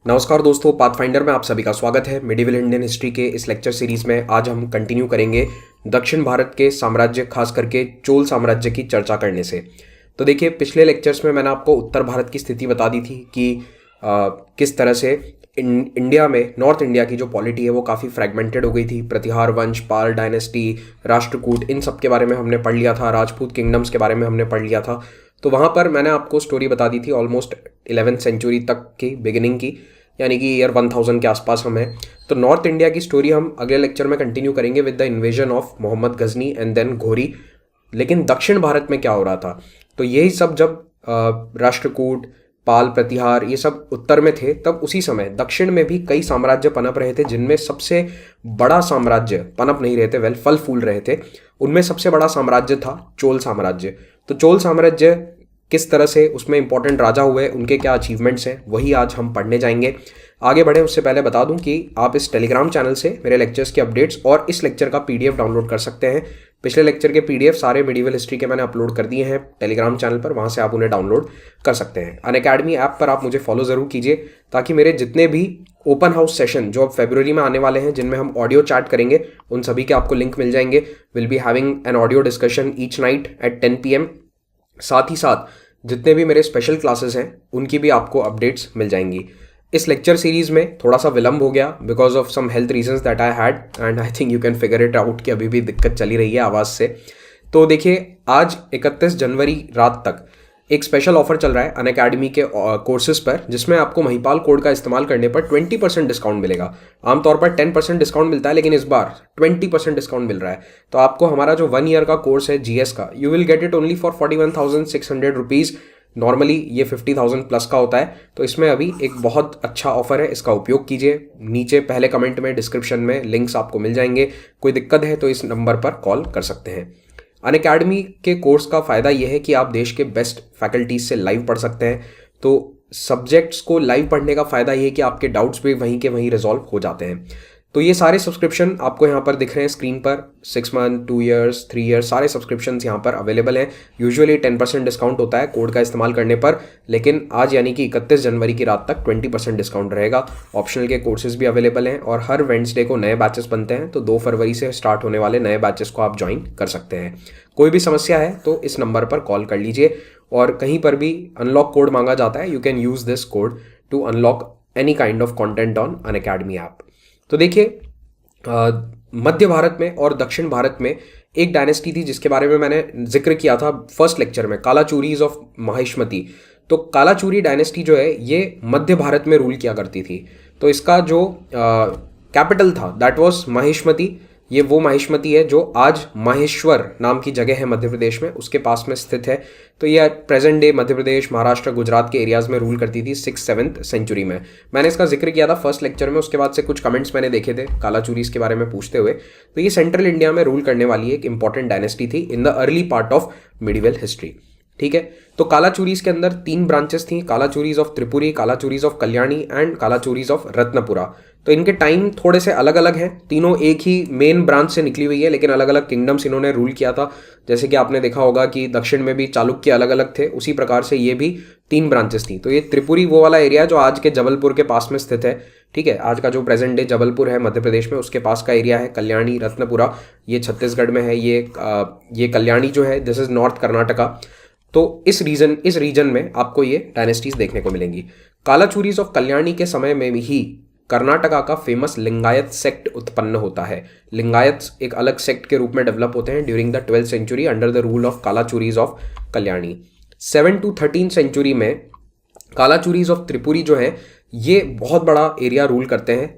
नमस्कार दोस्तों, पाथफाइंडर में आप सभी का स्वागत है। मिडिवल इंडियन हिस्ट्री के इस लेक्चर सीरीज में आज हम कंटिन्यू करेंगे दक्षिण भारत के साम्राज्य, खास करके चोल साम्राज्य की चर्चा करने से। तो देखिए, पिछले लेक्चर्स में मैंने आपको उत्तर भारत की स्थिति बता दी थी कि किस तरह से इंडिया में नॉर्थ इंडिया की जो पॉलिटी है वो काफ़ी फ्रेगमेंटेड हो गई थी। प्रतिहार वंश, पाल डायनेस्टी, राष्ट्रकूट, इन सब के बारे में हमने पढ़ लिया था। राजपूत किंगडम्स के बारे में हमने पढ़ लिया था। तो वहाँ पर मैंने आपको स्टोरी बता दी थी ऑलमोस्ट 11th सेंचुरी तक की बिगिनिंग की, यानी कि ईयर 1000 के आसपास हम हैं। तो नॉर्थ इंडिया की स्टोरी हम अगले लेक्चर में कंटिन्यू करेंगे with the invasion of Mohammad Ghazni and then Ghori. लेकिन दक्षिण भारत में क्या हो रहा था, तो यही सब जब राष्ट्रकूट, पाल, प्रतिहार ये सब उत्तर में थे, तब उसी समय दक्षिण में भी कई साम्राज्य पनप रहे थे, जिनमें सबसे बड़ा साम्राज्य पनप नहीं रहे थे, वेल फल फूल रहे थे। उनमें सबसे बड़ा साम्राज्य था चोल साम्राज्य। तो चोल साम्राज्य किस तरह से उसमें इंपॉर्टेंट राजा हुए, उनके क्या अचीवमेंट्स हैं, वही आज हम पढ़ने जाएंगे। आगे बढ़े उससे पहले बता दूं कि आप इस टेलीग्राम चैनल से मेरे लेक्चर्स के अपडेट्स और इस लेक्चर का पीडीएफ डाउनलोड कर सकते हैं। पिछले लेक्चर के पीडीएफ सारे मिडिवल हिस्ट्री के मैंने अपलोड कर दिए हैं टेलीग्राम चैनल पर, वहां से आप उन्हें डाउनलोड कर सकते हैं। अनअकैडमी ऐप पर आप मुझे फॉलो जरूर कीजिए, ताकि मेरे जितने भी ओपन हाउस सेशन जो अब फरवरी में आने वाले हैं, जिनमें हम ऑडियो चैट करेंगे, उन सभी के आपको लिंक मिल जाएंगे। Will be having an audio discussion each night at 10 PM। साथ ही साथ जितने भी मेरे स्पेशल क्लासेस हैं उनकी भी आपको अपडेट्स मिल जाएंगी। इस लेक्चर सीरीज में थोड़ा सा विलंब हो गया because of some health reasons that I had, and I think you can figure it out कि अभी भी दिक्कत चली रही है आवाज़ से। तो देखिए, आज 31 जनवरी रात तक एक स्पेशल ऑफर चल रहा है अनअकैडमी के कोर्सेज पर, जिसमें आपको महिपाल कोड का इस्तेमाल करने पर 20% डिस्काउंट मिलेगा। आमतौर पर 10% डिस्काउंट मिलता है, लेकिन इस बार 20% डिस्काउंट मिल रहा है। तो आपको हमारा जो 1 ईयर का कोर्स है जीएस का, you will get it only for 41,600 rupees. Normally ये 50,000 प्लस का होता है। तो इसमें अभी एक बहुत अच्छा ऑफर है, इसका उपयोग कीजिए। नीचे पहले कमेंट में, डिस्क्रिप्शन में लिंक्स आपको मिल जाएंगे। कोई दिक्कत है तो इस नंबर पर कॉल कर सकते हैं। अनअकैडमी के कोर्स का फ़ायदा यह है कि आप देश के बेस्ट फैकल्टीज से लाइव पढ़ सकते हैं। तो सब्जेक्ट्स को लाइव पढ़ने का फ़ायदा यह है कि आपके डाउट्स भी वहीं के वहीं रिजॉल्व हो जाते हैं। तो ये सारे सब्सक्रिप्शन आपको यहाँ पर दिख रहे हैं स्क्रीन पर। 6 मंथ, 2 ईयर्स, 3 ईयर्स, सारे सब्सक्रिप्शन यहाँ पर अवेलेबल हैं। यूजुअली 10% डिस्काउंट होता है कोड का इस्तेमाल करने पर, लेकिन आज यानी कि 31 जनवरी की रात तक 20% डिस्काउंट रहेगा। ऑप्शनल के कोर्सेज भी अवेलेबल हैं और हर वेडनेसडे को नए बैचेस बनते हैं। तो 2 फरवरी से स्टार्ट होने वाले नए बैचेस को आप ज्वाइन कर सकते हैं। कोई भी समस्या है तो इस नंबर पर कॉल कर लीजिए, और कहीं पर भी अनलॉक कोड मांगा जाता है, you can use this code to unlock any kind of content on Unacademy app. तो देखिए, मध्य भारत में और दक्षिण भारत में एक डायनेस्टी थी जिसके बारे में मैंने जिक्र किया था फर्स्ट लेक्चर में, कालाचूरीज ऑफ माहिष्मती। तो कालाचूरी डायनेस्टी जो है ये मध्य भारत में रूल किया करती थी। तो इसका जो कैपिटल था दैट वाज माहिष्मती। ये वो माहिष्मती है जो आज माहेश्वर नाम की जगह है मध्य प्रदेश में, उसके पास में स्थित है। तो ये प्रेजेंट डे मध्य प्रदेश, महाराष्ट्र, गुजरात के एरियाज में रूल करती थी 6th-7th सेंचुरी में। मैंने इसका जिक्र किया था फर्स्ट लेक्चर में, उसके बाद से कुछ कमेंट्स मैंने देखे थे कालाचूरीज के बारे में पूछते हुए। तो ये सेंट्रल इंडिया में रूल करने वाली एक इंपॉर्टेंट डायनेस्टी थी in the early part of medieval history. ठीक है, तो कालाचूरीज के अंदर 3 ब्रांचेस थी, Kalachuris of Tripuri, Kalachuris of Kalyani and Kalachuris of Ratnapura. तो इनके टाइम थोड़े से अलग अलग हैं। तीनों एक ही मेन ब्रांच से निकली हुई है, लेकिन अलग अलग किंगडम्स इन्होंने रूल किया था। जैसे कि आपने देखा होगा कि दक्षिण में भी चालुक्य अलग अलग थे, उसी प्रकार से ये भी 3 ब्रांचेस थी। तो ये त्रिपुरी वो वाला एरिया जो आज के जबलपुर के पास में स्थित है। ठीक है, आज का जो प्रेजेंट डे जबलपुर है मध्य प्रदेश में, उसके पास का एरिया है कल्याणी, रत्नपुरा। ये छत्तीसगढ़ में है। ये कल्याणी जो है दिस इज नॉर्थ कर्नाटका। तो इस रीजन में आपको ये डायनेस्टीज देखने को मिलेंगी। कालाचूरीज ऑफ कल्याणी के समय में ही कर्नाटका का फेमस लिंगायत सेक्ट उत्पन्न होता है। लिंगायत एक अलग सेक्ट के रूप में डेवलप होते हैं during the 12th century under the rule of Kalachuris of Kalyani. 7 to 13 century में कालाचूरीज ऑफ त्रिपुरी जो है ये बहुत बड़ा एरिया रूल करते हैं।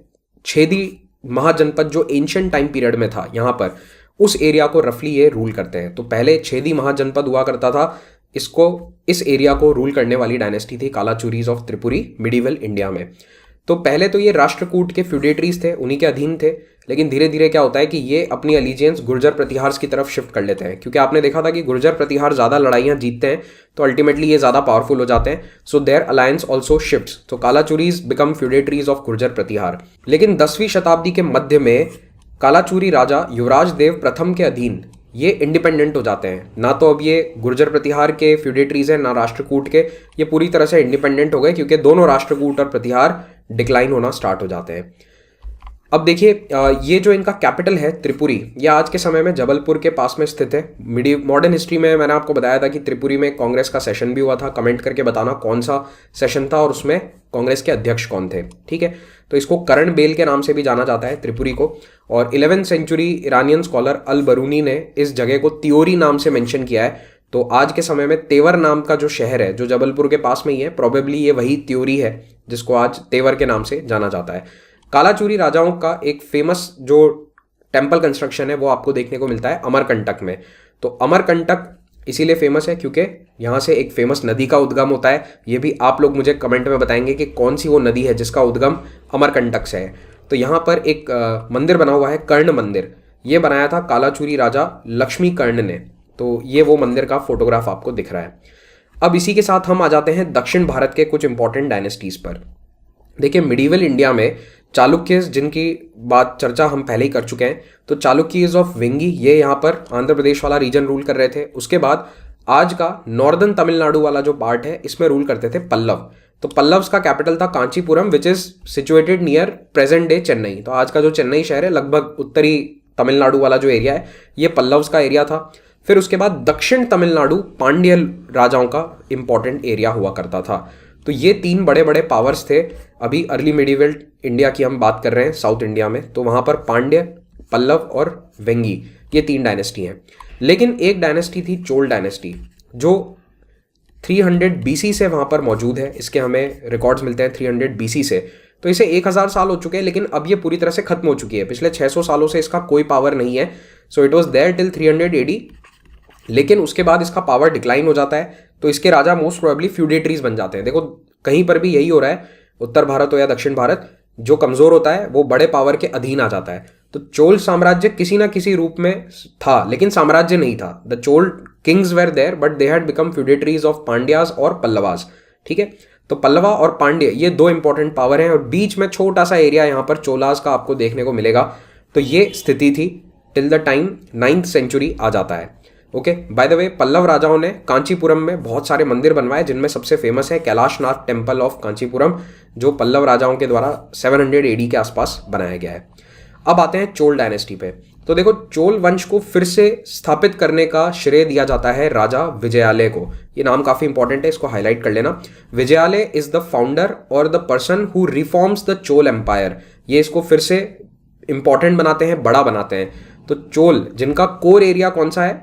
छेदी महाजनपद जो एंशिएंट टाइम पीरियड में था यहाँ पर, उस एरिया को रफली ये रूल करते हैं। तो पहले छेदी महाजनपद हुआ करता था, इस एरिया को रूल करने वाली डायनेस्टी थी Kalachuris of Tripuri medieval India में। तो पहले तो ये राष्ट्रकूट के फ्यूडेटरीज थे, उन्हीं के अधीन थे। लेकिन धीरे धीरे क्या होता है कि ये अपनी अलीजियंस गुर्जर प्रतिहार की तरफ शिफ्ट कर लेते हैं, क्योंकि आपने देखा था कि गुर्जर प्रतिहार ज़्यादा लड़ाइयाँ जीतते हैं तो अल्टीमेटली ये ज़्यादा पावरफुल हो जाते हैं। So their alliance also shifts. तो Kalachuris become feudatories of Gurjara Pratihara. लेकिन 10वीं शताब्दी के मध्य में कालाचूरी राजा युवराज देव प्रथम के अधीन ये इंडिपेंडेंट हो जाते हैं। ना तो अब ये गुर्जर प्रतिहार के फ्यूडेटरीज हैं, ना राष्ट्रकूट के। ये पूरी तरह से इंडिपेंडेंट हो गए, क्योंकि दोनों राष्ट्रकूट और प्रतिहार डिक्लाइन होना स्टार्ट हो जाते हैं। अब देखिए ये जो इनका कैपिटल है त्रिपुरी, ये आज के समय में जबलपुर के पास में स्थित है। मॉडर्न हिस्ट्री में मैंने आपको बताया था कि त्रिपुरी में कांग्रेस का सेशन भी हुआ था। कमेंट करके बताना कौन सा सेशन था और उसमें कांग्रेस के अध्यक्ष कौन थे, ठीक है। तो इसको करण बेल के नाम से भी जाना जाता है त्रिपुरी को। और 11वीं सेंचुरी ईरानियन स्कॉलर अल बरूनी ने इस जगह को त्योरी नाम से मेंशन किया है। तो आज के समय में तेवर नाम का जो शहर है जो जबलपुर के पास में ही है, प्रोबेबली ये वही त्योरी है जिसको आज तेवर के नाम से जाना जाता है। कालाचूरी राजाओं का एक फेमस जो टेम्पल कंस्ट्रक्शन है वो आपको देखने को मिलता है अमरकंटक में। तो अमरकंटक इसीलिए फेमस है क्योंकि यहाँ से एक फेमस नदी का उद्गम होता है। ये भी आप लोग मुझे कमेंट में बताएंगे कि कौन सी वो नदी है जिसका उद्गम अमरकंटक से है। तो यहाँ पर एक मंदिर बना हुआ है, कर्ण मंदिर। ये बनाया था कालाचूरी राजा लक्ष्मी कर्ण ने। तो ये वो मंदिर का फोटोग्राफ आपको दिख रहा है। अब इसी के साथ हम आ जाते हैं दक्षिण भारत के कुछ इंपॉर्टेंट डायनेस्टीज पर। देखिए मिडीवल इंडिया में चालुक्यस, जिनकी बात चर्चा हम पहले ही कर चुके हैं, तो चालुक्यस ऑफ वेंगी ये यहाँ पर आंध्र प्रदेश वाला रीजन रूल कर रहे थे। उसके बाद आज का नॉर्दर्न तमिलनाडु वाला जो पार्ट है इसमें रूल करते थे पल्लव। तो पल्लव्स का कैपिटल था Kanchipuram which is situated near present day Chennai. तो आज का जो चेन्नई शहर है, लगभग उत्तरी तमिलनाडु वाला जो एरिया है, ये पल्लव्स का एरिया था। फिर उसके बाद दक्षिण तमिलनाडु पांड्य राजाओं का इंपॉर्टेंट एरिया हुआ करता था। तो ये तीन बड़े बड़े पावर्स थे। अभी अर्ली मिडीवल इंडिया की हम बात कर रहे हैं साउथ इंडिया में, तो वहाँ पर पांड्य, पल्लव और वेंगी, ये तीन डायनेस्टी हैं। लेकिन एक डायनेस्टी थी चोल डायनेस्टी, जो 300 BC से वहाँ पर मौजूद है। इसके हमें रिकॉर्ड्स मिलते हैं 300 BC से। तो इसे 1000 साल हो चुके हैं, लेकिन अब ये पूरी तरह से खत्म हो चुकी है। पिछले 600 सालों से इसका कोई पावर नहीं है। So it was there till 300 AD, लेकिन उसके बाद इसका पावर डिक्लाइन हो जाता है। तो इसके राजा मोस्ट प्रोबेबली फ्यूडेटरीज बन जाते हैं। देखो कहीं पर भी यही हो रहा है, उत्तर भारत हो या दक्षिण भारत, जो कमजोर होता है वो बड़े पावर के अधीन आ जाता है। तो चोल साम्राज्य किसी ना किसी रूप में था, लेकिन साम्राज्य नहीं था। The Chola kings were there but they had become feudatories of Pandyas और पल्लवास, ठीक है। तो पल्लवा और पांड्य ये दो इंपॉर्टेंट पावर हैं, और बीच में छोटा सा एरिया यहाँ पर चोलास का आपको देखने को मिलेगा। तो ये स्थिति थी till the time 9th century आ जाता है। Okay, by the way Pallava राजाओं ने कांचीपुरम में बहुत सारे मंदिर बनवाए, जिनमें सबसे फेमस है कैलाशनाथ टेम्पल ऑफ कांचीपुरम, जो पल्लव राजाओं के द्वारा 700 AD के आसपास बनाया गया है। अब आते हैं चोल डायनेस्टी पे। तो देखो चोल वंश को फिर से स्थापित करने का श्रेय दिया जाता है राजा विजयालय को। ये नाम काफी इंपॉर्टेंट है, इसको हाईलाइट कर लेना। विजयालय इज द फाउंडर और the person who reforms the Chola empire. ये इसको फिर से इंपॉर्टेंट बनाते हैं, बड़ा बनाते हैं। तो चोल जिनका कोर एरिया कौन सा है,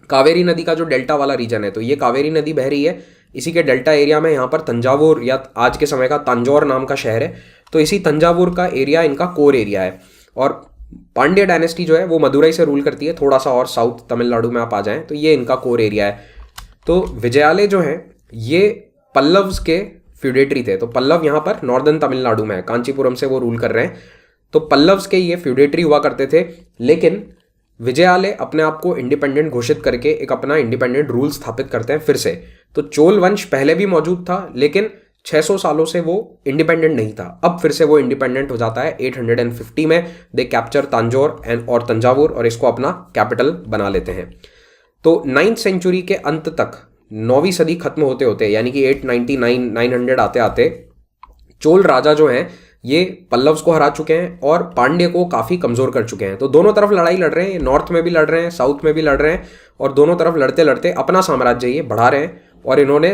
कावेरी नदी का जो डेल्टा वाला रीजन है, तो ये कावेरी नदी बह रही है, इसी के डेल्टा एरिया में यहाँ पर तंजावुर या आज के समय का तंजौर नाम का शहर है। तो इसी तंजावुर का एरिया इनका कोर एरिया है। और पांड्य डायनेस्टी जो है वो मदुरई से रूल करती है, थोड़ा सा और साउथ तमिलनाडु में आप आ जाएं तो ये इनका कोर एरिया है। तो विजयालय जो है ये पल्लव्स के फ्यूडेटरी थे। तो पल्लव यहाँ पर नॉर्दर्न तमिलनाडु में है, कांचीपुरम से वो रूल कर रहे हैं। तो पल्लव्स के ये फ्यूडेटरी हुआ करते थे, लेकिन विजयालय अपने आप को इंडिपेंडेंट घोषित करके एक अपना इंडिपेंडेंट रूल स्थापित करते हैं फिर से। तो चोल वंश पहले भी मौजूद था, लेकिन 600 सालों से वो इंडिपेंडेंट नहीं था। अब फिर से वो इंडिपेंडेंट हो जाता है 850 में। दे कैप्चर तंजौर और तंजावुर और इसको अपना कैपिटल बना लेते हैं। तो 9th सेंचुरी के अंत तक, 9वीं सदी खत्म होते होते, यानी कि 899 900 आते आते, चोल राजा जो हैं ये पल्लव्स को हरा चुके हैं और पांड्य को काफ़ी कमज़ोर कर चुके हैं। तो दोनों तरफ लड़ाई लड़ रहे हैं, नॉर्थ में भी लड़ रहे हैं, साउथ में भी लड़ रहे हैं, और दोनों तरफ लड़ते लड़ते अपना साम्राज्य ये बढ़ा रहे हैं। और इन्होंने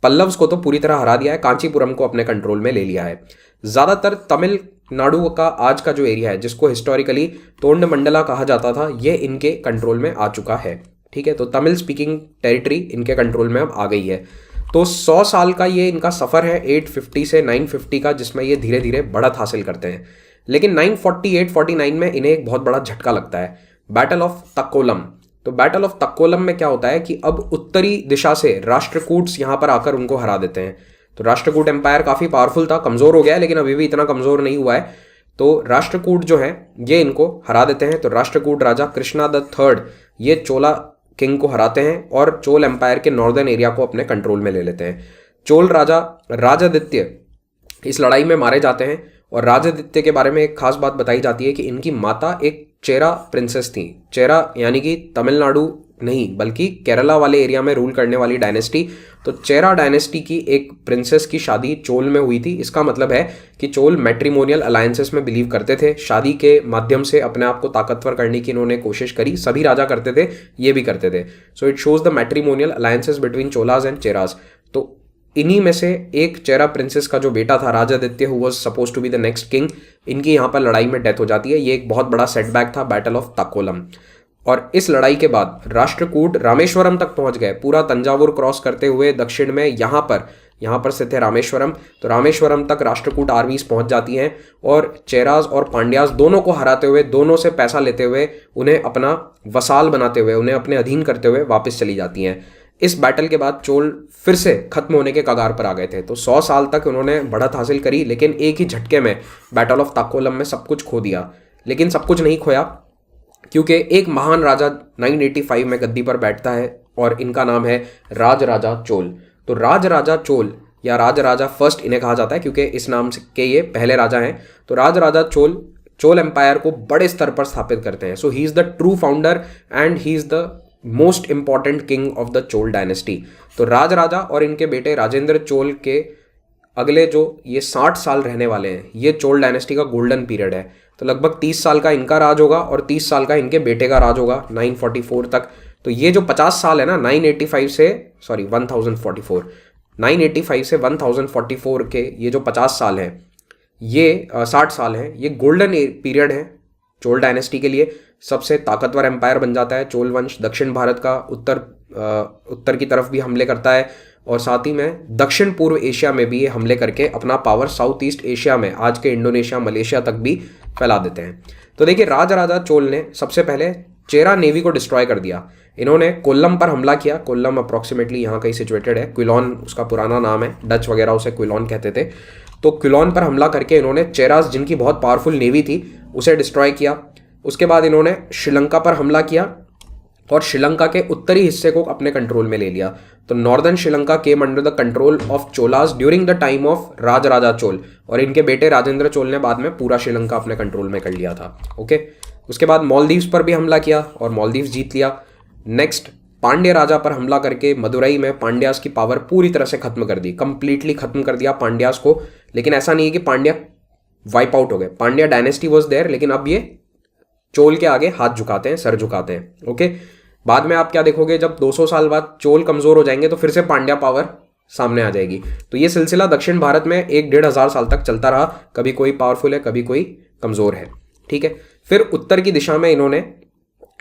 पल्लव्स को तो पूरी तरह हरा दिया है, कांचीपुरम को अपने कंट्रोल में ले लिया है। ज़्यादातर तमिलनाडु का आज का जो एरिया है, जिसको हिस्टोरिकली तोंडमंडला कहा जाता था, ये इनके कंट्रोल में आ चुका है, ठीक है। तो तमिल स्पीकिंग टेरिटरी इनके कंट्रोल में अब आ गई है। तो 100 साल का ये इनका सफ़र है 850 से 950 का, जिसमें ये धीरे धीरे बढ़त हासिल करते हैं। लेकिन 948-49 में इन्हें एक बहुत बड़ा झटका लगता है, बैटल ऑफ तक्कोलम। तो बैटल ऑफ तक्कोलम में क्या होता है कि अब उत्तरी दिशा से राष्ट्रकूट्स यहाँ पर आकर उनको हरा देते हैं। तो राष्ट्रकूट एम्पायर काफ़ी पावरफुल था, कमज़ोर हो गया है, लेकिन अभी भी इतना कमज़ोर नहीं हुआ है। तो राष्ट्रकूट जो है ये इनको हरा देते हैं। तो राष्ट्रकूट राजा कृष्णा द थर्ड ये चोला किंग को हराते हैं और चोल एम्पायर के नॉर्दर्न एरिया को अपने कंट्रोल में ले लेते हैं। चोल राजा राजादित्य इस लड़ाई में मारे जाते हैं। और राजादित्य के बारे में एक खास बात बताई जाती है कि इनकी माता एक चेरा प्रिंसेस थी। चेरा यानी कि तमिलनाडु नहीं बल्कि केरला वाले एरिया में रूल करने वाली डायनेस्टी। तो चेरा डायनेस्टी की एक प्रिंसेस की शादी चोल में हुई थी। इसका मतलब है कि चोल मैट्रिमोनियल अलायंसेस में बिलीव करते थे, शादी के माध्यम से अपने आप को ताकतवर करने की इन्होंने कोशिश करी। सभी राजा करते थे, ये भी करते थे। So it shows the matrimonial alliances between Cholas and Cheras. तो इन्हीं में से एक चेरा प्रिंसेस का जो बेटा था Rajaditya, who was suppose to be the next king, इनकी यहाँ पर लड़ाई में डेथ हो जाती है। ये एक बहुत बड़ा सेटबैक था, बैटल ऑफ ताकोलम। और इस लड़ाई के बाद राष्ट्रकूट रामेश्वरम तक पहुंच गए, पूरा तंजावुर क्रॉस करते हुए दक्षिण में यहाँ पर स्थित है रामेश्वरम। तो रामेश्वरम तक राष्ट्रकूट आर्मीज पहुंच जाती हैं और चेराज और पांड्याज दोनों को हराते हुए, दोनों से पैसा लेते हुए, उन्हें अपना वसाल बनाते हुए, उन्हें अपने अधीन करते हुए वापस चली जाती हैं। इस बैटल के बाद चोल फिर से खत्म होने के कगार पर आ गए थे। तो 100 साल तक उन्होंने बढ़त हासिल करी, लेकिन एक ही झटके में बैटल ऑफ ताकोलम में सब कुछ खो दिया। लेकिन सब कुछ नहीं खोया, क्योंकि एक महान राजा 985 में गद्दी पर बैठता है और इनका नाम है राजराजा चोल। तो राजराजा चोल या राजराजा फर्स्ट इन्हें कहा जाता है, क्योंकि इस नाम से के ये पहले राजा हैं। तो राजराजा चोल एम्पायर को बड़े स्तर पर स्थापित करते हैं। So he is the true founder and he is the most important king of the Chola dynasty. तो राजराजा और इनके बेटे राजेंद्र चोल के अगले जो ये 60 साल रहने वाले हैं, ये चोल डायनेस्टी का गोल्डन पीरियड है। तो लगभग 30 साल का इनका राज होगा और 30 साल का इनके बेटे का राज होगा 944 तक। तो ये जो 50 साल है ना, 1044 से 1044 के ये जो 50 साल हैं, ये 60 साल हैं, ये गोल्डन पीरियड है चोल डायनेस्टी के लिए। सबसे ताकतवर एम्पायर बन जाता है चोल वंश। दक्षिण भारत का उत्तर की तरफ भी हमले करता है और साथ ही में दक्षिण पूर्व एशिया में भी ये हमले करके अपना पावर साउथ ईस्ट एशिया में, आज के इंडोनेशिया, मलेशिया तक भी फैला देते हैं। तो देखिए, राजराजा चोल ने सबसे पहले चेरा नेवी को डिस्ट्रॉय कर दिया। इन्होंने कोल्लम पर हमला किया। कोल्लम अप्रॉक्सीमेटली यहाँ कहीं सिचुएटेड है, क्विलोन उसका पुराना नाम है, डच वगैरह उसे क्विलोन कहते थे। तो क्विलोन पर हमला करके इन्होंने चेरास, जिनकी बहुत पावरफुल नेवी थी, उसे डिस्ट्रॉय किया। उसके बाद इन्होंने श्रीलंका पर हमला किया और श्रीलंका के उत्तरी हिस्से को अपने कंट्रोल में ले लिया। तो northern Sri Lanka came under the control of Cholas during the time of Rajaraja Chola, और इनके बेटे राजेंद्र चोल ने बाद में पूरा श्रीलंका अपने कंट्रोल में कर लिया था। ओके, उसके बाद मालदीव्स पर भी हमला किया और मालदीव्स जीत लिया। नेक्स्ट, पांड्य राजा पर हमला करके मदुरई में पांड्यास की पावर पूरी तरह से खत्म कर दी, कंप्लीटली खत्म कर दिया पांड्यास को। लेकिन ऐसा नहीं है कि पांड्या वाइप आउट हो गए, पांड्या डायनेस्टी वॉज देयर, लेकिन अब ये चोल के आगे हाथ झुकाते हैं, सर झुकाते हैं। ओके, बाद में आप क्या देखोगे, जब 200 साल बाद चोल कमजोर हो जाएंगे तो फिर से पांड्या पावर सामने आ जाएगी। तो ये सिलसिला दक्षिण भारत में 1-1.5 साल तक चलता रहा, कभी कोई पावरफुल है, कभी कोई कमजोर है। ठीक है, फिर उत्तर की दिशा में इन्होंने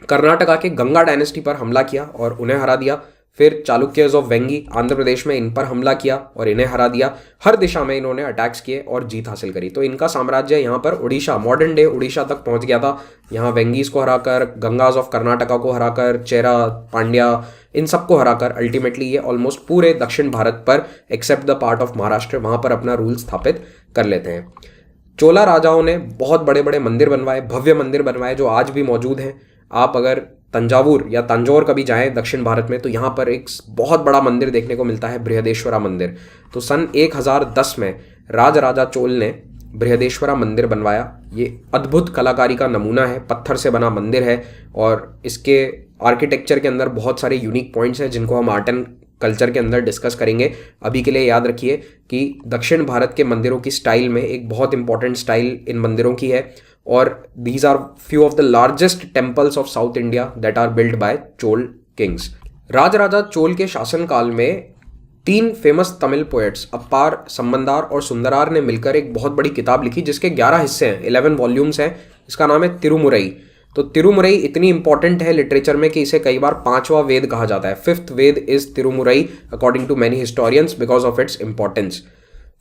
कर्नाटका के गंगा डायनेस्टी पर हमला किया और उन्हें हरा दिया। फिर चालुक्यज ऑफ वेंगी आंध्र प्रदेश में इन पर हमला किया और इन्हें हरा दिया। हर दिशा में इन्होंने अटैक्स किए और जीत हासिल करी। तो इनका साम्राज्य यहाँ पर उड़ीसा, मॉडर्न डे उड़ीसा तक पहुंच गया था। यहाँ वेंगीज को हराकर, गंगाज ऑफ कर्नाटका को हराकर, चेरा, पांड्या, इन सबको हराकर अल्टीमेटली ये ऑलमोस्ट पूरे दक्षिण भारत पर except the part of Maharashtra, वहां पर अपना रूल स्थापित कर लेते हैं। चोला राजाओं ने बहुत बड़े बड़े मंदिर बनवाए, भव्य मंदिर बनवाए, जो आज भी मौजूद हैं। आप अगर तंजावुर या तंजौर कभी जाएं दक्षिण भारत में, तो यहाँ पर एक बहुत बड़ा मंदिर देखने को मिलता है, बृहदेश्वरा मंदिर। तो सन 1010 में राजराजा चोल ने बृहदेश्वरा मंदिर बनवाया। ये अद्भुत कलाकारी का नमूना है, पत्थर से बना मंदिर है और इसके आर्किटेक्चर के अंदर बहुत सारे यूनिक पॉइंट्स हैं जिनको हम आर्ट एंड कल्चर के अंदर डिस्कस करेंगे। अभी के लिए याद रखिए कि दक्षिण भारत के मंदिरों की स्टाइल में एक बहुत इंपॉर्टेंट स्टाइल इन मंदिरों की है, और these are few of the largest temples of South India that are build by Chola kings. Rajaraja Chola के शासनकाल में 3 फेमस तमिल पोएट्स अप्पार, संबंदार और सुंदरार ने मिलकर एक बहुत बड़ी किताब लिखी जिसके 11 हिस्से हैं, 11 वॉल्यूम्स हैं। इसका नाम है तिरुमुरई। तो तिरुमुरई इतनी इंपॉर्टेंट है लिटरेचर में कि इसे कई बार 5वां वेद कहा जाता है। 5th Veda is Tirumurai according to many historians because of its importance.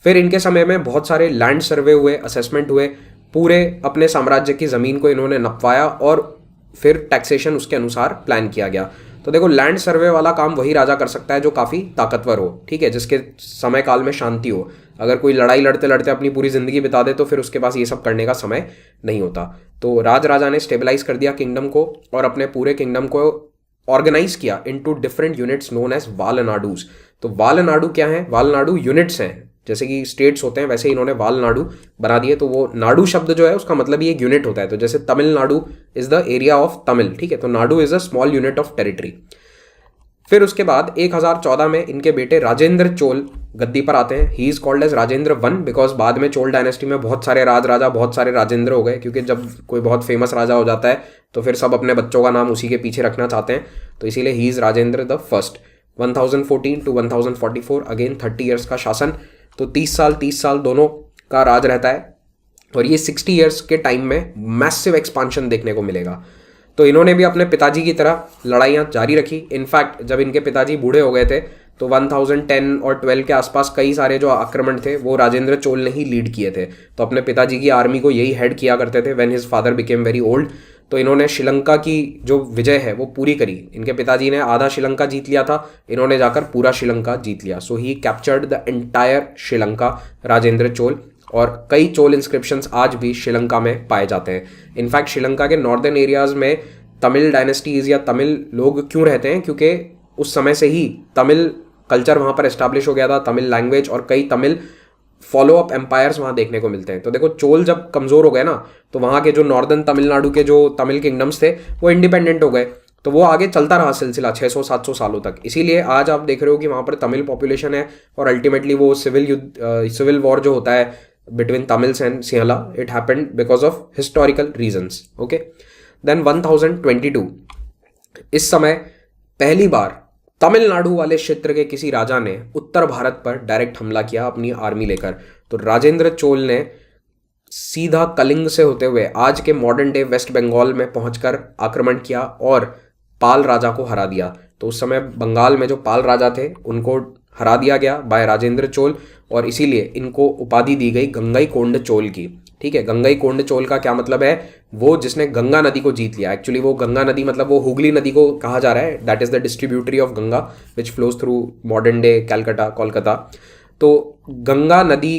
फिर इनके समय में बहुत सारे लैंड सर्वे हुए, असेसमेंट हुए, पूरे अपने साम्राज्य की ज़मीन को इन्होंने नपवाया और फिर टैक्सेशन उसके अनुसार प्लान किया गया। तो देखो, लैंड सर्वे वाला काम वही राजा कर सकता है जो काफ़ी ताकतवर हो, ठीक है, जिसके समय काल में शांति हो। अगर कोई लड़ाई लड़ते लड़ते अपनी पूरी ज़िंदगी बिता दे तो फिर उसके पास ये सब करने का समय नहीं होता। तो राजराजा ने स्टेबलाइज कर दिया किंगडम को और अपने पूरे किंगडम को ऑर्गेनाइज किया into different units known as Valanadus. तो वालनाडु क्या है? वालनाडु यूनिट्स हैं, जैसे कि स्टेट्स होते हैं वैसे इन्होंने वालनाडु बना दिए। तो वो नाडु शब्द जो है उसका मतलब ये एक यूनिट होता है। तो जैसे Tamil Nadu is the area of Tamil, ठीक है, तो Nadu is a small unit of territory. फिर उसके बाद 1014 में इनके बेटे राजेंद्र चोल गद्दी पर आते हैं। He is called as Rajendra one because बाद में चोल डायनेस्टी में बहुत सारे राजा बहुत सारे राजेंद्र हो गए, क्योंकि जब कोई बहुत फेमस राजा हो जाता है तो फिर सब अपने बच्चों का नाम उसी के पीछे रखना चाहते हैं, तो इसीलिए he is Rajendra the first. 1014 to 1044 again 30 years का शासन, तो 30 साल दोनों का राज रहता है। और ये 60 ईयर्स के टाइम में मैसिव एक्सपांशन देखने को मिलेगा। तो इन्होंने भी अपने पिताजी की तरह लड़ाइयाँ जारी रखी। इनफैक्ट जब इनके पिताजी बूढ़े हो गए थे तो 1010 और 12 के आसपास कई सारे जो आक्रमण थे वो राजेंद्र चोल ने ही लीड किए थे। तो अपने पिताजी की आर्मी को यही हेड किया करते थे when his father became very old. तो इन्होंने श्रीलंका की जो विजय है वो पूरी करी। इनके पिताजी ने आधा श्रीलंका जीत लिया था, इन्होंने जाकर पूरा श्रीलंका जीत लिया। So he captured the entire Sri Lanka, Rajendra Chola. और कई चोल इंस्क्रिप्शंस आज भी श्रीलंका में पाए जाते हैं। इनफैक्ट श्रीलंका के नॉर्दर्न एरियाज में तमिल डायनेस्टीज या तमिल लोग क्यों रहते हैं, क्योंकि उस समय से ही तमिल कल्चर वहाँ पर एस्टैब्लिश हो गया था, तमिल लैंग्वेज, और कई तमिल फॉलो अप एम्पायर्स वहाँ देखने को मिलते हैं। तो देखो चोल जब कमज़ोर हो गए ना तो वहाँ के जो नॉर्दर्न तमिलनाडु के जो तमिल किंगडम्स थे वो इंडिपेंडेंट हो गए। तो वो आगे चलता रहा सिलसिला 600-700 सालों तक। इसीलिए आज आप देख रहे हो कि वहाँ पर तमिल पॉपुलेशन है और अल्टीमेटली वो सिविल वॉर जो होता है between Tamils and Sinhala, it happened because of historical reasons. Okay, then 1022 इस समय पहली बार तमिलनाडु वाले क्षेत्र के किसी राजा ने उत्तर भारत पर डायरेक्ट हमला किया अपनी आर्मी लेकर। तो राजेंद्र चोल ने सीधा कलिंग से होते हुए आज के मॉडर्न डे वेस्ट बंगाल में पहुंचकर आक्रमण किया और पाल राजा को हरा दिया। तो उस समय बंगाल में जो पाल राजा थे उनको हरा दिया गया बाय राजेंद्र चोल, और इसीलिए इनको उपाधि दी गई गंगईकोंड चोल की। ठीक है, गंगईकोंड चोल का क्या मतलब है, वो जिसने गंगा नदी को जीत लिया। एक्चुअली वो गंगा नदी मतलब वो हुगली नदी को कहा जा रहा है, that is the distributary of Ganga which flows through modern day Calcutta Kolkata. तो गंगा नदी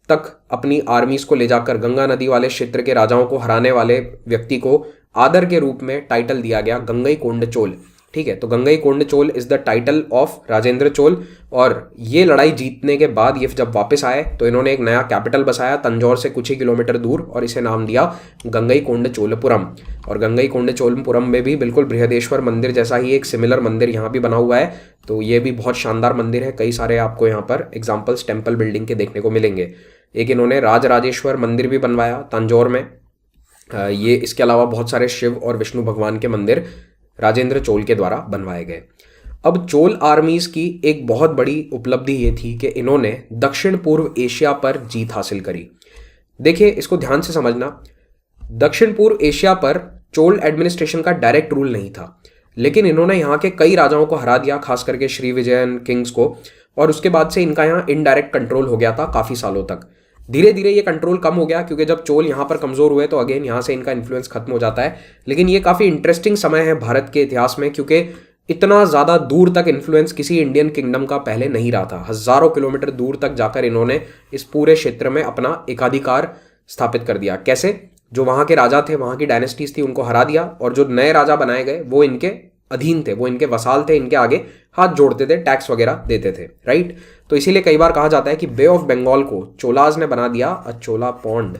तक अपनी आर्मीज को ले जाकर गंगा नदी वाले क्षेत्र के राजाओं को हराने वाले व्यक्ति को आदर के रूप में टाइटल दिया गया गंगईकोंड चोल। ठीक है, तो Gangaikonda Chola is the title of Rajendra Chola. और ये लड़ाई जीतने के बाद ये जब वापस आए तो इन्होंने एक नया कैपिटल बसाया तंजौर से कुछ ही किलोमीटर दूर, और इसे नाम दिया गंगईकोंड चोलपुरम। और गंगईकोंड चोलपुरम में भी बिल्कुल बृहदेश्वर मंदिर जैसा ही एक सिमिलर मंदिर यहाँ भी बना हुआ है। तो ये भी बहुत शानदार मंदिर है। कई सारे आपको यहाँ पर एग्जाम्पल्स टेम्पल बिल्डिंग के देखने को मिलेंगे। एक इन्होंने राजराजेश्वर मंदिर भी बनवाया तंजौर में। ये इसके अलावा बहुत सारे शिव और विष्णु भगवान के मंदिर राजेंद्र चोल के द्वारा बनवाए गए। अब चोल आर्मीज की एक बहुत बड़ी उपलब्धि ये थी कि इन्होंने दक्षिण पूर्व एशिया पर जीत हासिल करी। देखिए इसको ध्यान से समझना, दक्षिण पूर्व एशिया पर चोल एडमिनिस्ट्रेशन का डायरेक्ट रूल नहीं था, लेकिन इन्होंने यहाँ के कई राजाओं को हरा दिया, खास करके श्री विजयन किंग्स को, और उसके बाद से इनका यहाँ इनडायरेक्ट कंट्रोल हो गया था काफ़ी सालों तक। धीरे धीरे ये कंट्रोल कम हो गया क्योंकि जब चोल यहाँ पर कमज़ोर हुए तो अगेन यहाँ से इनका इन्फ्लुएंस खत्म हो जाता है। लेकिन ये काफ़ी इंटरेस्टिंग समय है भारत के इतिहास में, क्योंकि इतना ज़्यादा दूर तक इन्फ्लुएंस किसी इंडियन किंगडम का पहले नहीं रहा था। हज़ारों किलोमीटर दूर तक जाकर इन्होंने इस पूरे क्षेत्र में अपना एकाधिकार स्थापित कर दिया। कैसे? जो वहाँ के राजा थे, वहाँ की डायनेस्टीज थी, उनको हरा दिया, और जो नए राजा बनाए गए वो इनके अधीन थे, वो इनके वसाल थे, इनके आगे हाथ जोड़ते थे, टैक्स वगैरह देते थे, राइट। तो इसीलिए कई बार कहा जाता है कि बे ऑफ बंगाल को चोलाज ने बना दिया अ चोला पॉन्ड,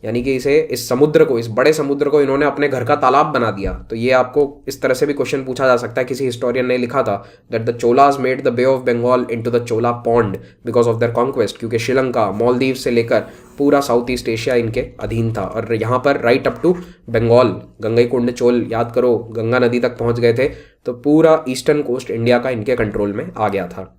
यानी कि इस समुद्र को, इस बड़े समुद्र को इन्होंने अपने घर का तालाब बना दिया। तो ये आपको इस तरह से भी क्वेश्चन पूछा जा सकता है। किसी हिस्टोरियन ने लिखा था that the Cholas made the bay of Bengal into the Chola pond because of their conquest, क्योंकि श्रीलंका, मालदीव से लेकर पूरा साउथ ईस्ट एशिया इनके अधीन था, और यहाँ पर right up to Bengal, Gangaikonda Chola, याद करो गंगा नदी तक पहुँच गए थे, तो पूरा ईस्टर्न कोस्ट इंडिया का इनके कंट्रोल में आ गया था।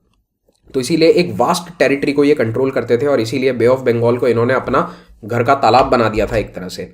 तो इसीलिए एक वास्ट टेरिटरी को ये कंट्रोल करते थे, और इसीलिए बे ऑफ बंगाल को इन्होंने अपना घर का तालाब बना दिया था एक तरह से।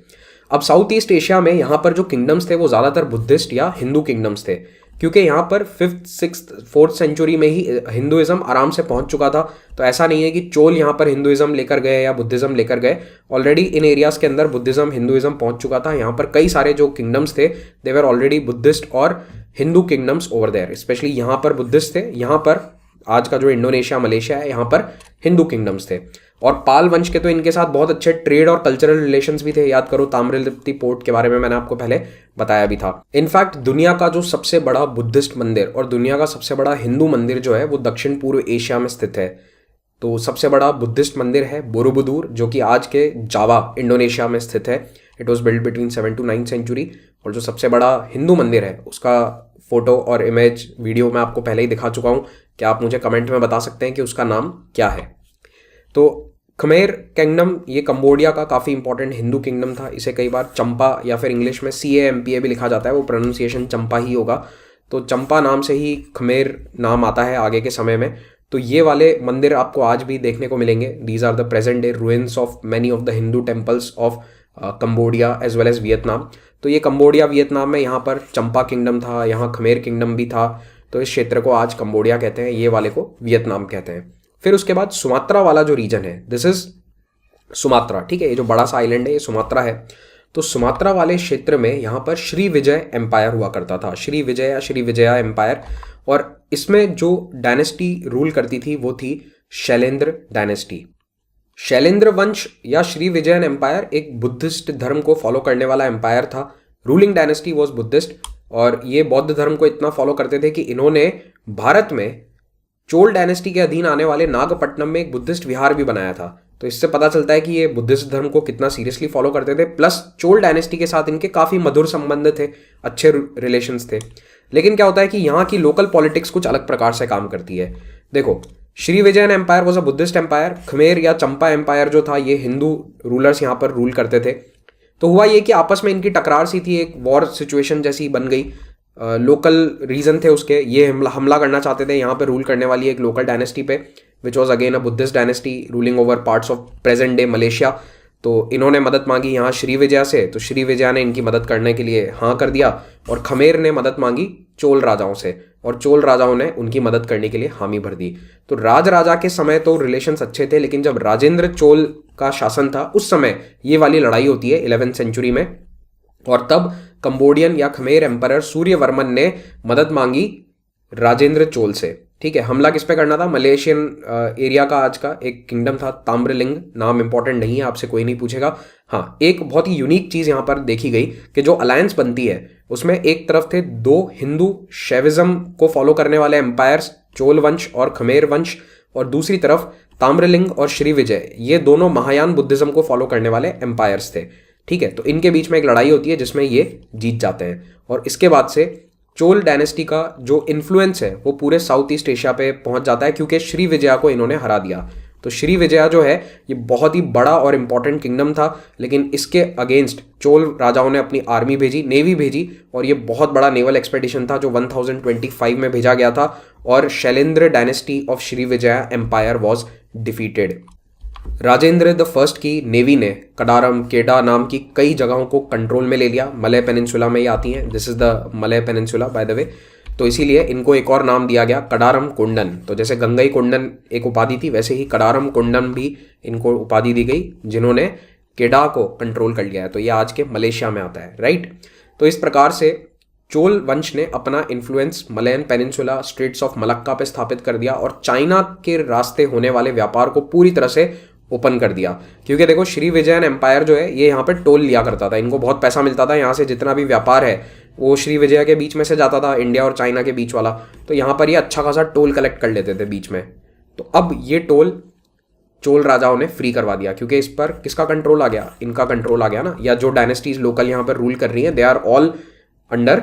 अब साउथ ईस्ट एशिया में यहाँ पर जो किंगडम्स थे वो ज़्यादातर बुद्धिस्ट या हिंदू किंगडम्स थे, क्योंकि यहाँ पर 5th, 6th, 4th सेंचुरी में ही हिंदुइज्म आराम से पहुँच चुका था। तो ऐसा नहीं है कि चोल यहाँ पर हिंदुइज्म लेकर गए या बुद्धिज्म लेकर गए, ऑलरेडी इन एरियाज़ के अंदर बुद्धिज्म, हिंदुइज्म पहुँच चुका था। यहाँ पर कई सारे जो किंगडम्स थे दे वर ऑलरेडी बुद्धिस्ट और Hindu kingdoms over there. Especially यहाँ पर बुद्धिस्ट थे, यहाँ पर आज का जो इंडोनेशिया, मलेशिया है, यहाँ पर हिंदू किंगडम्स थे। और पाल वंश के तो इनके साथ बहुत अच्छे ट्रेड और कल्चरल रिलेशंस भी थे। याद करो ताम्रलिप्ति पोर्ट के बारे में मैंने आपको पहले बताया भी था। इनफैक्ट दुनिया का जो सबसे बड़ा बुद्धिस्ट मंदिर और दुनिया का सबसे बड़ा हिंदू मंदिर जो है वो दक्षिण पूर्व एशिया में स्थित है। तो सबसे बड़ा बुद्धिस्ट मंदिर है बोरोबुदूर, जो कि आज के जावा इंडोनेशिया में स्थित है। It was build between 7 to 9 century. और जो सबसे बड़ा हिंदू मंदिर है उसका फोटो और इमेज वीडियो मैं आपको पहले ही दिखा चुका हूँ। क्या आप मुझे कमेंट में बता सकते हैं कि उसका नाम क्या है? तो खमेर किंगडम ये कंबोडिया का काफ़ी इंपॉर्टेंट हिंदू किंगडम था। इसे कई बार चंपा या फिर इंग्लिश में CAMPA भी लिखा जाता है, वो प्रोनाउंसिएशन चंपा ही होगा। तो चंपा नाम से ही खमेर नाम आता है आगे के समय में। तो ये वाले मंदिर आपको आज भी देखने को मिलेंगे। These are the present day ruins of many of the Hindu temples of Cambodia as well as Vietnam. तो ये कंबोडिया वियतनाम में यहाँ पर चंपा किंगडम था, यहाँ खमेर किंगडम भी था। तो इस क्षेत्र को आज कंबोडिया कहते हैं, ये वाले को वियतनाम कहते हैं। फिर उसके बाद सुमात्रा वाला जो रीजन है, दिस इज सुमात्रा, ठीक है। ये जो बड़ा सा आइलैंड है ये सुमात्रा है। तो सुमात्रा वाले क्षेत्र में यहाँ पर श्री विजय एम्पायर हुआ करता था, श्री विजय या श्री विजया एम्पायर। और इसमें जो डायनेस्टी रूल करती थी वो थी शैलेंद्र डायनेस्टी। शैलेंद्र वंश या श्री विजयन एम्पायर एक बुद्धिस्ट धर्म को फॉलो करने वाला एम्पायर था। रूलिंग डायनेस्टी वॉज बुद्धिस्ट, और ये बौद्ध धर्म को इतना फॉलो करते थे कि इन्होंने भारत में चोल डायनेस्टी के अधीन आने वाले नागपट्टनम में एक बुद्धिस्ट विहार भी बनाया था। तो इससे पता चलता है कि ये बुद्धिस्ट धर्म को कितना सीरियसली फॉलो करते थे। प्लस चोल डायनेस्टी के साथ इनके काफ़ी मधुर संबंध थे, अच्छे रिलेशंस थे। लेकिन क्या होता है कि यहाँ की लोकल पॉलिटिक्स कुछ अलग प्रकार से काम करती है। देखो, Sri Vijayan empire was a Buddhist empire. Khmer या चंपा एम्पायर जो था, ये हिंदू रूलर्स यहाँ पर रूल करते थे। तो हुआ ये कि आपस में इनकी टकरार सी थी, एक वॉर सिचुएशन जैसी बन गई। लोकल रीजन थे उसके, ये हमला करना चाहते थे यहाँ पे रूल करने वाली एक लोकल डायनेस्टी पे, which was again a Buddhist dynasty ruling over parts of present day Malaysia. तो इन्होंने मदद मांगी यहाँ श्री विजया से, तो श्री विजया ने इनकी मदद करने के लिए हाँ कर दिया। और खमेर ने मदद मांगी चोल राजाओं से, और चोल राजाओं ने उनकी मदद करने के लिए हामी भर दी। तो राजा के समय तो रिलेशंस अच्छे थे, लेकिन जब राजेंद्र चोल का शासन था उस समय ये वाली लड़ाई होती है 11th सेंचुरी में। और तब कंबोडियन या खमेर एम्परर सूर्यवर्मन ने मदद मांगी राजेंद्र चोल से। ठीक है, हमला किस पे करना था? मलेशियन एरिया का आज का एक किंगडम था ताम्रलिंग, नाम इंपॉर्टेंट नहीं है, आपसे कोई नहीं पूछेगा। हाँ, एक बहुत ही यूनिक चीज यहाँ पर देखी गई कि जो अलायंस बनती है उसमें एक तरफ थे दो हिंदू शैविज्म को फॉलो करने वाले एम्पायर्स, चोल वंश और खमेर वंश, और दूसरी तरफ ताम्रलिंग और श्री विजय, ये दोनों महायान बुद्धिज्म को फॉलो करने वाले एम्पायर्स थे। ठीक है, तो इनके बीच में एक लड़ाई होती है जिसमें ये जीत जाते हैं। और इसके बाद से चोल डायनेस्टी का जो इन्फ्लुएंस है वो पूरे साउथ ईस्ट एशिया पे पहुंच जाता है, क्योंकि श्री विजया को इन्होंने हरा दिया। तो श्री विजया जो है ये बहुत ही बड़ा और इंपॉर्टेंट किंगडम था, लेकिन इसके अगेंस्ट चोल राजाओं ने अपनी आर्मी भेजी, नेवी भेजी, और ये बहुत बड़ा नेवल एक्सपेडिशन था जो 1025 में भेजा गया था। और Shailendra dynasty of Sri Vijaya empire was defeated. Rajendra the first की नेवी ने कडारम, केडा नाम की कई जगहों को कंट्रोल में ले लिया। मलय पेनिनसुला में ये आती हैं, this is the Malay peninsula bye the वे। तो इसीलिए इनको एक और नाम दिया गया कडारम कुंडन। तो जैसे गंगई कुंडन एक उपाधि थी, वैसे ही कडारम कुंडन भी इनको उपाधि दी गई, जिन्होंने केडा को कंट्रोल कर लिया है। तो ये आज के मलेशिया में आता है, राइट। तो इस प्रकार से चोल वंश ने अपना influence Malayan peninsula, straits of Malacca पे स्थापित कर दिया, और चाइना के रास्ते होने वाले व्यापार को पूरी तरह से ओपन कर दिया। क्योंकि देखो, श्री विजयन एम्पायर जो है ये यहाँ पे टोल लिया करता था, इनको बहुत पैसा मिलता था, यहाँ से जितना भी व्यापार है वो श्री विजया के बीच में से जाता था, इंडिया और चाइना के बीच वाला। तो यहाँ पर ये अच्छा खासा टोल कलेक्ट कर लेते थे बीच में। तो अब ये टोल चोल राजाओं ने फ्री करवा दिया, क्योंकि इस पर किसका कंट्रोल आ गया? इनका कंट्रोल आ गया ना, या जो डायनेस्टीज लोकल यहाँ पर रूल कर रही हैं, they are all under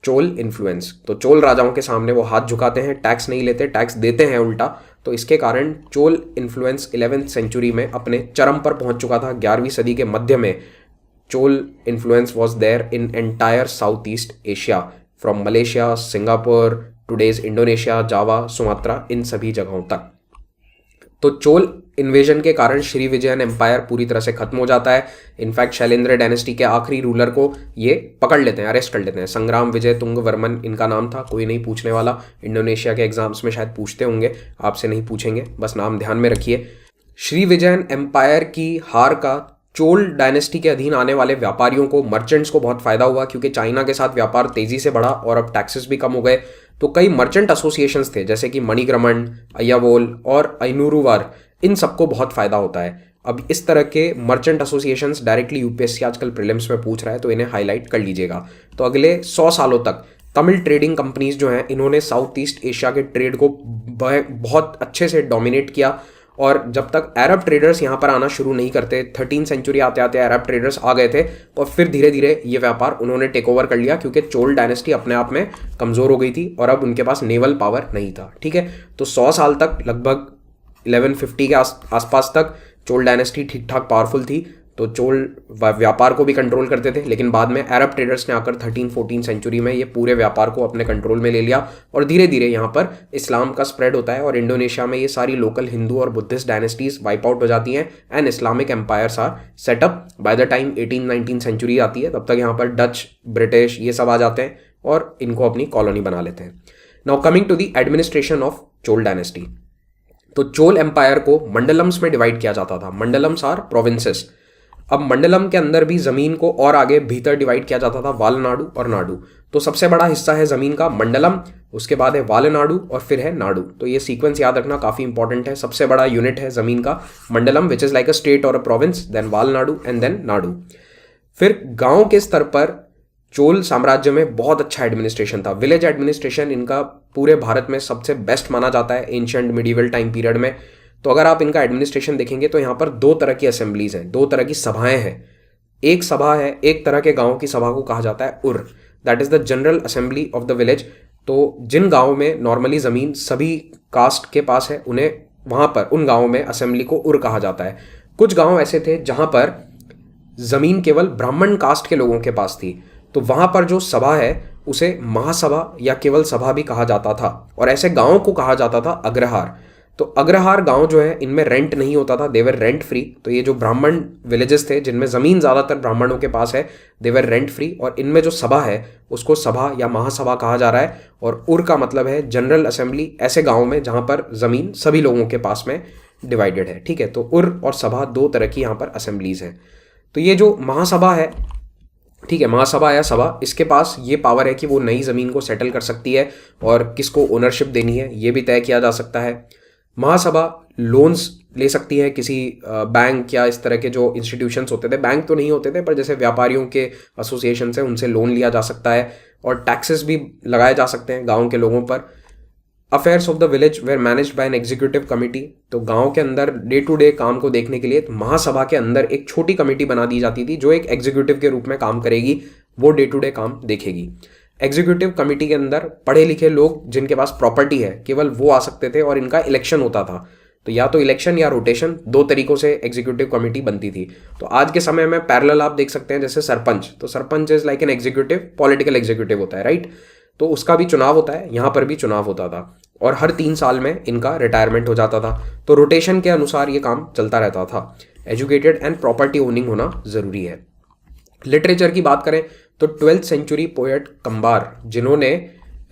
Chola influence. तो चोल राजाओं के सामने वो हाथ झुकाते हैं, टैक्स नहीं लेते, टैक्स देते हैं उल्टा। तो इसके कारण चोल इन्फ्लुएंस 11th सेंचुरी में अपने चरम पर पहुंच चुका था। 11वीं सदी के मध्य में Chola influence was there in entire south east Asia, from Malaysia, Singapore, today's Indonesia, Java, Sumatra, इन सभी जगहों तक। तो चोल इन्वेजन के कारण श्री विजयन एम्पायर पूरी तरह से खत्म हो जाता है। इनफैक्ट शैलेंद्र डायनेस्टी के आखिरी रूलर को ये पकड़ लेते हैं, अरेस्ट कर लेते हैं। संग्राम विजय तुंग वर्मन इनका नाम था, कोई नहीं पूछने वाला। इंडोनेशिया के एग्जाम्स में शायद पूछते होंगे, आपसे नहीं पूछेंगे, बस नाम ध्यान में रखिए। श्री विजयन एम्पायर की हार का चोल डायनेस्टी के अधीन आने वाले व्यापारियों को, मर्चेंट्स को बहुत फायदा हुआ, क्योंकि चाइना के साथ व्यापार तेजी से बढ़ा और अब टैक्सेस भी कम हो गए। तो कई मर्चेंट एसोसिएशंस थे, जैसे कि मणिग्रमण, अय्यावोल और अइनूरुवार, इन सबको बहुत फायदा होता है। अब इस तरह के मर्चेंट एसोसिएशंस डायरेक्टली यूपीएससी आजकल प्रीलिम्स में पूछ रहा है, तो इन्हें हाईलाइट कर लीजिएगा। तो अगले 100 सालों तक तमिल ट्रेडिंग कंपनीज जो हैं, इन्होंने साउथ ईस्ट एशिया के ट्रेड को बहुत अच्छे से डोमिनेट किया, और जब तक अरब ट्रेडर्स यहाँ पर आना शुरू नहीं करते, 13 सेंचुरी आते आते अरब ट्रेडर्स आ गए थे और फिर धीरे धीरे ये व्यापार उन्होंने टेक ओवर कर लिया, क्योंकि चोल डायनेस्टी अपने आप में कमज़ोर हो गई थी और अब उनके पास नेवल पावर नहीं था। ठीक है, तो 100 साल तक, लगभग 1150 के आसपास तक चोल डायनेस्टी ठीक ठाक पावरफुल थी, तो चोल व्यापार को भी कंट्रोल करते थे। लेकिन बाद में अरब ट्रेडर्स ने आकर 13-14 सेंचुरी में ये पूरे व्यापार को अपने कंट्रोल में ले लिया और धीरे धीरे यहाँ पर इस्लाम का स्प्रेड होता है और इंडोनेशिया में ये सारी लोकल हिंदू और बुद्धिस्ट डायनेस्टीज वाइप आउट हो जाती हैं and Islamic empires are set up. By the time 18-19 century आती है, तब तक यहाँ पर डच, ब्रिटिश ये सब आ जाते हैं और इनको अपनी कॉलोनी बना लेते हैं। Now coming to the administration of Chola dynasty, तो चोल एम्पायर को मंडलम्स में डिवाइड किया जाता था। मंडलम्स आर प्रोविंसेस। अब मंडलम के अंदर भी जमीन को और आगे भीतर डिवाइड किया जाता था, वालनाडु और नाडु। तो सबसे बड़ा हिस्सा है जमीन का मंडलम, उसके बाद है वालनाडु और फिर है नाडु। तो ये सीक्वेंस याद रखना काफी इंपॉर्टेंट है। सबसे बड़ा यूनिट है जमीन का mandalam, which is like a state और a province, then Valanadu and then Nadu. फिर गांव के स्तर पर चोल साम्राज्य में बहुत अच्छा एडमिनिस्ट्रेशन था। विलेज एडमिनिस्ट्रेशन इनका पूरे भारत में सबसे बेस्ट माना जाता है एंशिएंट मिडिवल टाइम पीरियड में। तो अगर आप इनका एडमिनिस्ट्रेशन देखेंगे तो यहाँ पर 2 तरह की असेंबलीज हैं, 2 तरह की सभाएं हैं। एक सभा है, एक तरह के गांव की सभा को कहा जाता है उर, that is the general assembly of the village. तो जिन गाँव में नॉर्मली जमीन सभी कास्ट के पास है, उन्हें वहाँ पर उन गाँवों में असेंबली को उर कहा जाता है। कुछ गाँव ऐसे थे जहाँ पर जमीन केवल ब्राह्मण कास्ट के लोगों के पास थी, तो वहाँ पर जो सभा है उसे महासभा या केवल सभा भी कहा जाता था और ऐसे गाँवों को कहा जाता था अग्रहार। तो अग्रहार गांव जो है इनमें रेंट नहीं होता था, देवर रेंट फ्री। तो ये जो ब्राह्मण विलेजेस थे जिनमें ज़मीन ज़्यादातर ब्राह्मणों के पास है, देवर रेंट फ्री, और इनमें जो सभा है उसको सभा या महासभा कहा जा रहा है। और उर का मतलब है जनरल असेंबली, ऐसे गाँव में जहाँ पर ज़मीन सभी लोगों के पास में डिवाइडेड है। ठीक है, तो उर और सभा 2 तरह की यहाँ पर असेंबलीज हैं। तो ये जो महासभा है, ठीक है, महासभा या सभा, इसके पास ये पावर है कि वो नई ज़मीन को सेटल कर सकती है और किसको ओनरशिप देनी है ये भी तय किया जा सकता है। महासभा लोन्स ले सकती है किसी बैंक या इस तरह के जो इंस्टीट्यूशंस होते थे, बैंक तो नहीं होते थे पर जैसे व्यापारियों के एसोसिएशन से, उनसे लोन लिया जा सकता है और टैक्सेस भी लगाए जा सकते हैं गांव के लोगों पर। Affairs of the village were managed by an executive committee. तो गांव के अंदर डे टू डे काम को देखने के लिए महासभा के अंदर एक छोटी कमेटी बना दी जाती थी जो एक एग्जीक्यूटिव के रूप में काम करेगी, वो डे टू डे काम देखेगी। एग्जीक्यूटिव कमेटी के अंदर पढ़े लिखे लोग जिनके पास प्रॉपर्टी है केवल वो आ सकते थे और इनका इलेक्शन होता था। तो या तो इलेक्शन या रोटेशन, 2 तरीकों से एग्जीक्यूटिव कमेटी बनती थी। तो आज के समय में पैरेलल आप देख सकते हैं जैसे सरपंच, तो sarpanch is like an executive, political executive होता है, राइट। तो उसका भी चुनाव होता है, यहाँ पर भी चुनाव होता था और हर 3 साल में इनका रिटायरमेंट हो जाता था। तो रोटेशन के अनुसार ये काम चलता रहता था। एजुकेटेड एंड प्रॉपर्टी ओनिंग होना जरूरी है। लिटरेचर की बात करें तो 12th सेंचुरी पोएट कंबार, जिन्होंने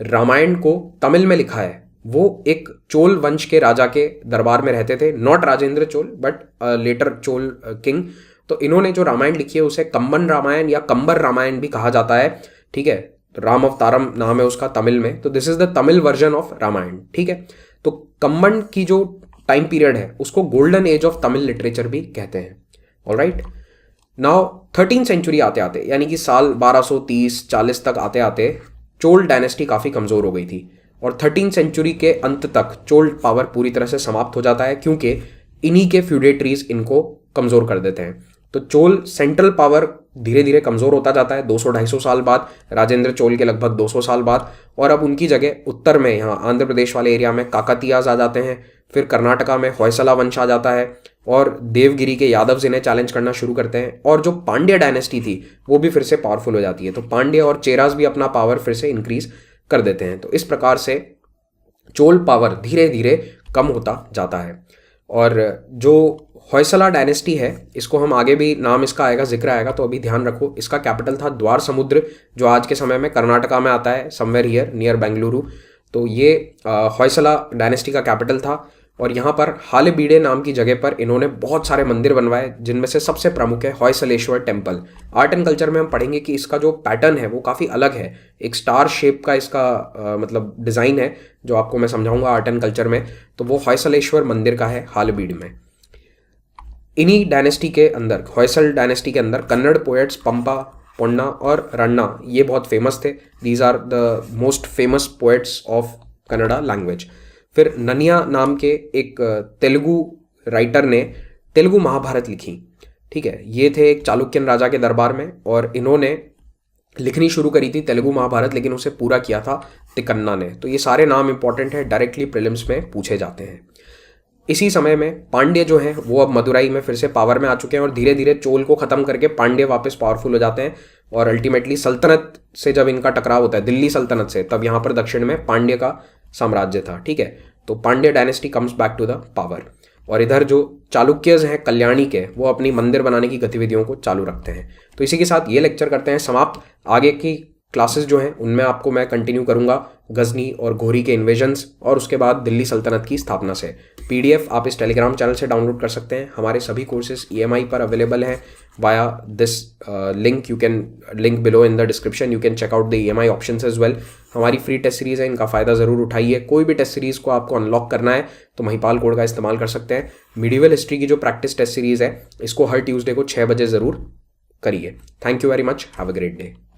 रामायण को तमिल में लिखा है, वो एक चोल वंश के राजा के दरबार में रहते थे, not Rajendra Chola but later Chola king. तो इन्होंने जो रामायण लिखी है उसे कम्बन रामायण या कंबर रामायण भी कहा जाता है। ठीक है, राम अवतारम नाम है उसका तमिल में, तो this is the Tamil version of Ramayana. ठीक है, तो कम्बन की जो टाइम पीरियड है उसको golden age of Tamil literature भी कहते हैं। ऑलराइट, नाउ 13th सेंचुरी आते आते, यानी कि साल 1230-40 तक आते आते चोल डायनेस्टी काफ़ी कमज़ोर हो गई थी और 13th सेंचुरी के अंत तक चोल पावर पूरी तरह से समाप्त हो जाता है, क्योंकि इन्हीं के फ्यूडेटरीज इनको कमज़ोर कर देते हैं। तो चोल सेंट्रल पावर धीरे धीरे कमज़ोर होता जाता है 200-250 साल बाद, राजेंद्र चोल के लगभग 200 साल बाद। और अब उनकी जगह उत्तर में, यहाँ आंध्र प्रदेश वाले एरिया में काकतीयाज आ जाते हैं, फिर कर्नाटका में होयसला वंश आ जाता है और देवगिरी के यादव इन्हें चैलेंज करना शुरू करते हैं। और जो पांड्या डायनेस्टी थी वो भी फिर से पावरफुल हो जाती है। तो पांड्या और चेरास भी अपना पावर फिर से इंक्रीज कर देते हैं। तो इस प्रकार से चोल पावर धीरे धीरे कम होता जाता है। और जो होयसला डायनेस्टी है, इसको हम आगे भी नाम इसका आएगा, जिक्र आएगा, तो अभी ध्यान रखो। इसका कैपिटल था द्वार समुद्र, जो आज के समय में कर्नाटका में आता है, समवेयर हियर नियर बेंगलुरु। तो ये होयसला डायनेस्टी का कैपिटल था और यहाँ पर हालेबीडे नाम की जगह पर इन्होंने बहुत सारे मंदिर बनवाए, जिनमें से सबसे प्रमुख है Hoysaleswara temple. Art and culture में हम पढ़ेंगे कि इसका जो पैटर्न है वो काफ़ी अलग है, एक स्टार शेप का इसका मतलब डिज़ाइन है, जो आपको मैं समझाऊंगा आर्ट एंड कल्चर में। तो वो होयसलेश्वर मंदिर का है हालेबीड में। इन्हीं डायनेस्टी के अंदर, होयसल डायनेस्टी के अंदर, कन्नड़ पोएट्स पंपा, पोन्ना और रन्ना ये बहुत फेमस थे। These are the most famous poets of Kannada language. फिर ननिया नाम के एक तेलुगु राइटर ने तेलुगु महाभारत लिखी। ठीक है, ये थे एक चालुक्यन राजा के दरबार में और इन्होंने लिखनी शुरू करी थी तेलुगु महाभारत, लेकिन उसे पूरा किया था तिकन्ना ने। तो ये सारे नाम इंपॉर्टेंट है, डायरेक्टली प्रीलिम्स में पूछे जाते हैं। इसी समय में पांड्य जो हैं वो अब मदुराई में फिर से पावर में आ चुके हैं और धीरे धीरे चोल को खत्म करके पांड्य वापस पावरफुल हो जाते हैं और अल्टीमेटली सल्तनत से जब इनका टकराव होता है दिल्ली सल्तनत से, तब यहाँ पर दक्षिण में पांड्य का साम्राज्य था। ठीक है, तो Pandya dynasty comes back to the power और इधर जो चालुक्यज हैं कल्याणी के, वो अपनी मंदिर बनाने की गतिविधियों को चालू रखते हैं। तो इसी के साथ ये लेक्चर करते हैं समाप्त। आगे की क्लासेस जो हैं उनमें आपको मैं कंटिन्यू करूंगा गजनी और घोरी के इन्वेजन्स और उसके बाद दिल्ली सल्तनत की स्थापना से। पीडीएफ आप इस टेलीग्राम चैनल से डाउनलोड कर सकते हैं। हमारे सभी कोर्सेज ईएमआई पर अवेलेबल हैं via this link, you can link below in the description, you can check out the EMI options as well. हमारी फ्री टेस्ट सीरीज है, इनका फ़ायदा ज़रूर उठाइए। कोई भी टेस्ट सीरीज़ को आपको अनलॉक करना है तो महिपाल कोड का इस्तेमाल कर सकते हैं। मिडिवल हिस्ट्री की जो प्रैक्टिस टेस्ट सीरीज़ है इसको हर ट्यूसडे को 6 बजे ज़रूर करिए। Thank you very much, have a great day.